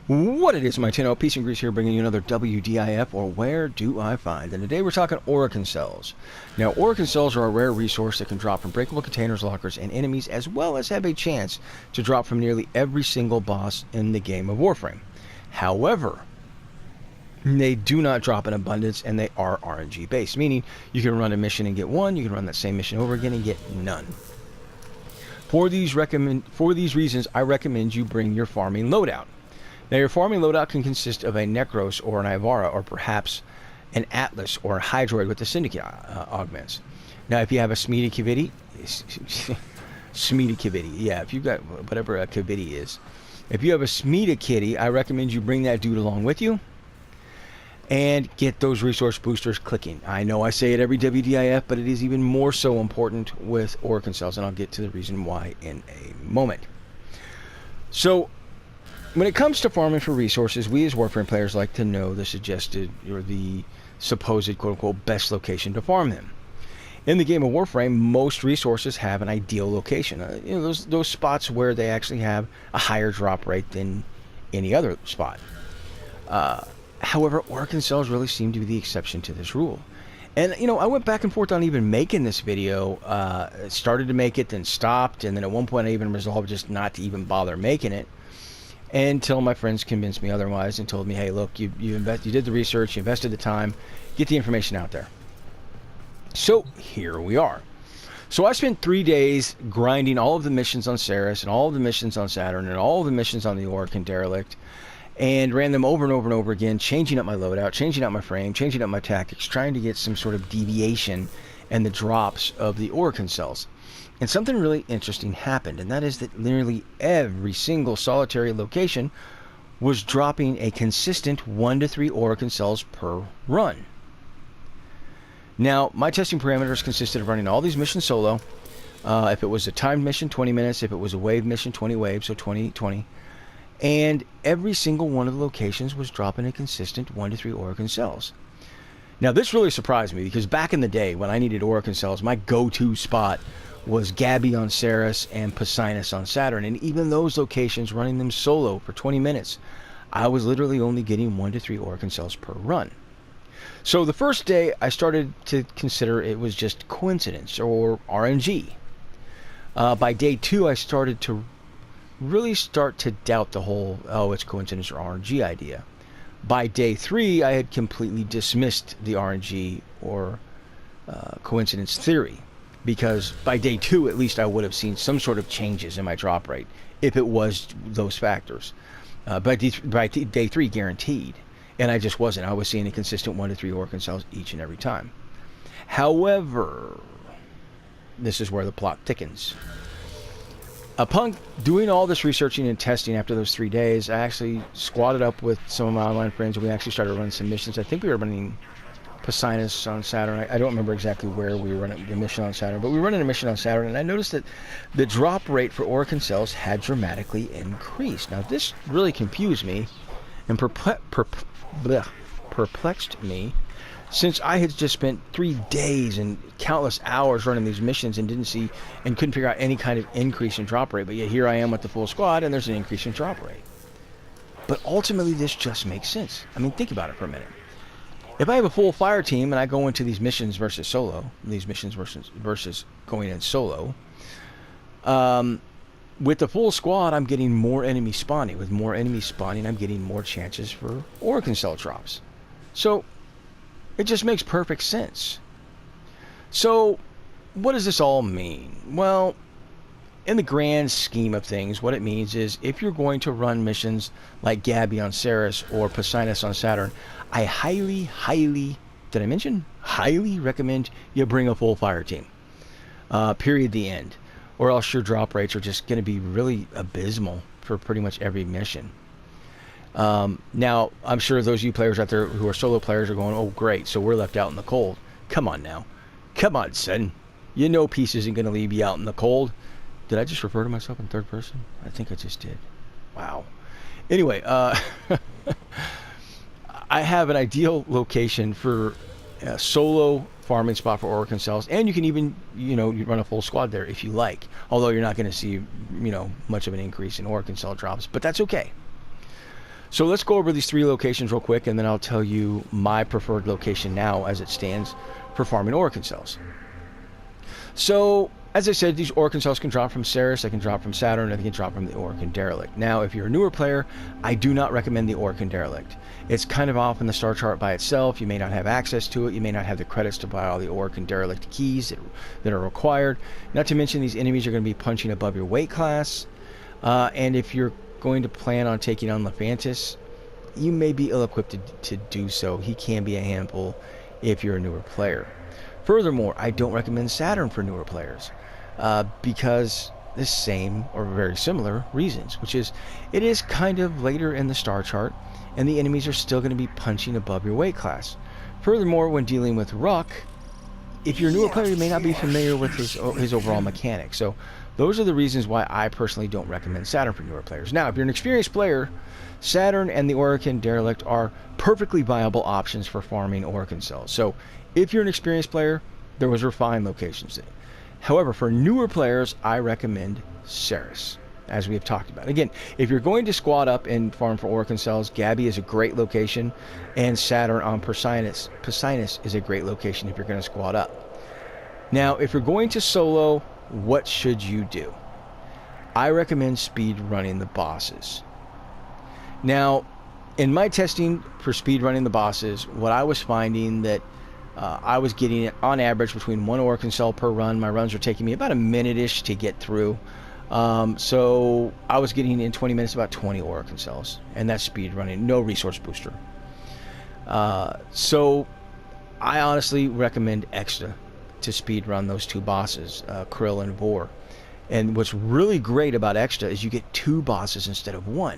What it is, my channel, Peace and Grease here, bringing you another WDIF, or Where Do I Find? And today we're talking Orokin Cells. Now, Orokin Cells are a rare resource that can drop from breakable containers, lockers, and enemies, as well as have a chance to drop from nearly every single boss in the game of Warframe. However, they do not drop in abundance, and they are RNG based, meaning you can run a mission and get one, you can run that same mission over again and get none. For these reasons, I recommend you bring your farming loadout. Now, your farming loadout can consist of a Necros or an Ivara, or perhaps an Atlas or a Hydroid with the Syndicate augments. Now, if you have a Smeedy Kividi, yeah, if you've got whatever a Kividi is, if you have a Smeedy Kitty, I recommend you bring that dude along with you and get those resource boosters clicking. I know I say it every WDIF, but it is even more so important with Orokin Cells, and I'll get to the reason why in a moment. So, when it comes to farming for resources, we as Warframe players like to know the suggested or the supposed quote-unquote best location to farm them. In the game of Warframe, most resources have an ideal location. Those spots where they actually have a higher drop rate than any other spot. However, Orokin Cells really seem to be the exception to this rule. And, I went back and forth on even making this video. Started to make it, then stopped, and then at one point I even resolved just not to even bother making it. Until my friends convinced me otherwise and told me, hey, look, you did the research, you invested the time, get the information out there. So here we are. So I spent 3 days grinding all of the missions on Ceres and all of the missions on Saturn and all of the missions on the Orokin Derelict, and ran them over and over and over again, changing up my loadout, changing up my frame, changing up my tactics, trying to get some sort of deviation and the drops of the Orokin Cells. And something really interesting happened, and that is that nearly every single solitary location was dropping a consistent 1 to 3 Orokin Cells per run. Now, my testing parameters consisted of running all these missions solo. If it was a timed mission, 20 minutes. If it was a wave mission, 20 waves, so 20. And every single one of the locations was dropping a consistent 1 to 3 Orokin Cells. Now, this really surprised me, because back in the day when I needed Orokin Cells, my go-to spot was Gabby on Ceres and Poseidon on Saturn, and even those locations, running them solo for 20 minutes, I was literally only getting 1 to 3 Orokin Cells per run. So the first day, I started to consider it was just coincidence or RNG. By day 2, I started to really doubt the whole, oh, it's coincidence or RNG idea. By day 3, I had completely dismissed the RNG or coincidence theory, because by day 2, at least I would have seen some sort of changes in my drop rate if it was those factors. By day 3, guaranteed. And I just wasn't. I was seeing a consistent 1 to 3 Orokin Cells each and every time. However, this is where the plot thickens. Upon doing all this researching and testing after those 3 days, I actually squatted up with some of my online friends, and we actually started running some missions. I think we were running Poseidon on Saturn. I don't remember exactly where we were running the mission on Saturn, but we were running a mission on Saturn, and I noticed that the drop rate for Orokin Cells had dramatically increased. Now, this really confused me and perplexed me, since I had just spent 3 days and countless hours running these missions and couldn't figure out any kind of increase in drop rate. But yet here I am with the full squad, and there's an increase in drop rate. But ultimately, this just makes sense. I mean, think about it for a minute. If I have a full fire team and I go into these missions versus going in solo, with the full squad, I'm getting more enemy spawning. With more enemy spawning, I'm getting more chances for Orokin Cell drops. So, it just makes perfect sense. So, what does this all mean? Well, in the grand scheme of things, what it means is if you're going to run missions like Gabby on Ceres or Poseidon on Saturn, I highly recommend you bring a full fire team. Period, the end. Or else your drop rates are just going to be really abysmal for pretty much every mission. Now, I'm sure those of you players out there who are solo players are going, oh, great, so we're left out in the cold. Come on now. Come on, son. You know Peace isn't going to leave you out in the cold. Did I just refer to myself in third person? I think I just did. Wow. Anyway, I have an ideal location for a solo farming spot for Orokin Cells, and you can even, you run a full squad there if you like. Although you're not going to see, much of an increase in Orokin Cell drops, but that's okay. So let's go over these 3 locations real quick, and then I'll tell you my preferred location now as it stands for farming Orokin Cells. So, as I said, these Orokin Cells can drop from Ceres, they can drop from Saturn, and they can drop from the Orokin Derelict. Now, if you're a newer player, I do not recommend the Orokin Derelict. It's kind of off in the star chart by itself. You may not have access to it. You may not have the credits to buy all the Orokin Derelict keys that are required. Not to mention, these enemies are going to be punching above your weight class. And if you're going to plan on taking on Lephantis, you may be ill-equipped to do so. He can be a handful if you're a newer player. Furthermore, I don't recommend Saturn for newer players because the same or very similar reasons, which is it is kind of later in the star chart and the enemies are still going to be punching above your weight class. Furthermore, when dealing with Ruck, if you're a newer player, you may not be familiar with his overall mechanics. So those are the reasons why I personally don't recommend Saturn for newer players. Now, if you're an experienced player, Saturn and the Orokin Derelict are perfectly viable options for farming Orokin Cells. So if you're an experienced player, those are fine locations. However, for newer players, I recommend Ceres, as we have talked about. Again, if you're going to squad up and farm for Orokin Cells, Gabby is a great location, and Saturn on Poseidonus is a great location if you're going to squad up. Now, if you're going to solo, what should you do? I recommend speed running the bosses. Now, in my testing for speed running the bosses, what I was finding that I was getting on average between 1 Orokin Cell per run. My runs were taking me about a minute-ish to get through. So I was getting in 20 minutes about 20 Orokin Cells, and that's speed running, no resource booster. So I honestly recommend Extra to speed run those 2 bosses, Krill and Vor. And what's really great about Extra is you get 2 bosses instead of 1.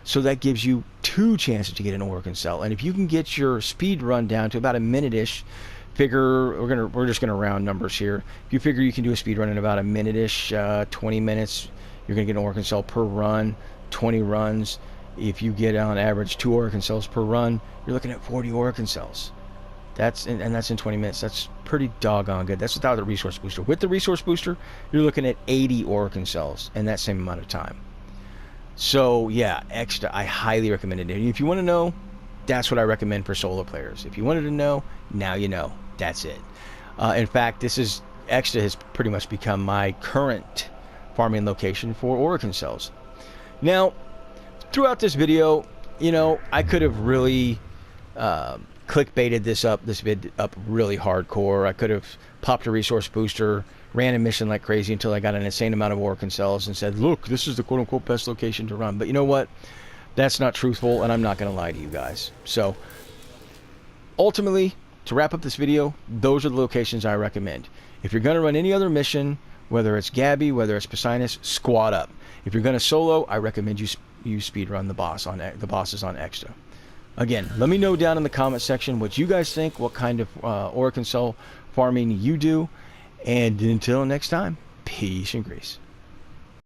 So that gives you 2 chances to get an Orokin Cell. And if you can get your speed run down to about a minute-ish, figure we're just gonna round numbers here. If you figure you can do a speed run in about a minute-ish, 20 minutes, you're gonna get an Orokin Cell per run, 20 runs. If you get on average 2 Orokin Cells per run, you're looking at 40 Orokin Cells. That's in 20 minutes. That's pretty doggone good. That's without the resource booster. With the resource booster, you're looking at 80 Orokin Cells in that same amount of time. So yeah, Extra, I highly recommend it. If you want to know, that's what I recommend for solo players. If you wanted to know, now you know. That's it. In fact, Extra has pretty much become my current farming location for Orokin Cells. Now, throughout this video, I could have really clickbaited this vid up really hardcore. I could have popped a resource booster, ran a mission like crazy until I got an insane amount of Orokin Cells and said, look, this is the quote-unquote best location to run. But you know what? That's not truthful, and I'm not going to lie to you guys. So, ultimately, to wrap up this video, those are the locations I recommend. If you're going to run any other mission, whether it's Gabby, whether it's Poseidonus, squad up. If you're going to solo, I recommend you speed run the bosses on Extra. Again, let me know down in the comment section what you guys think, what kind of Orokin Cell farming you do. And until next time, peace and grace.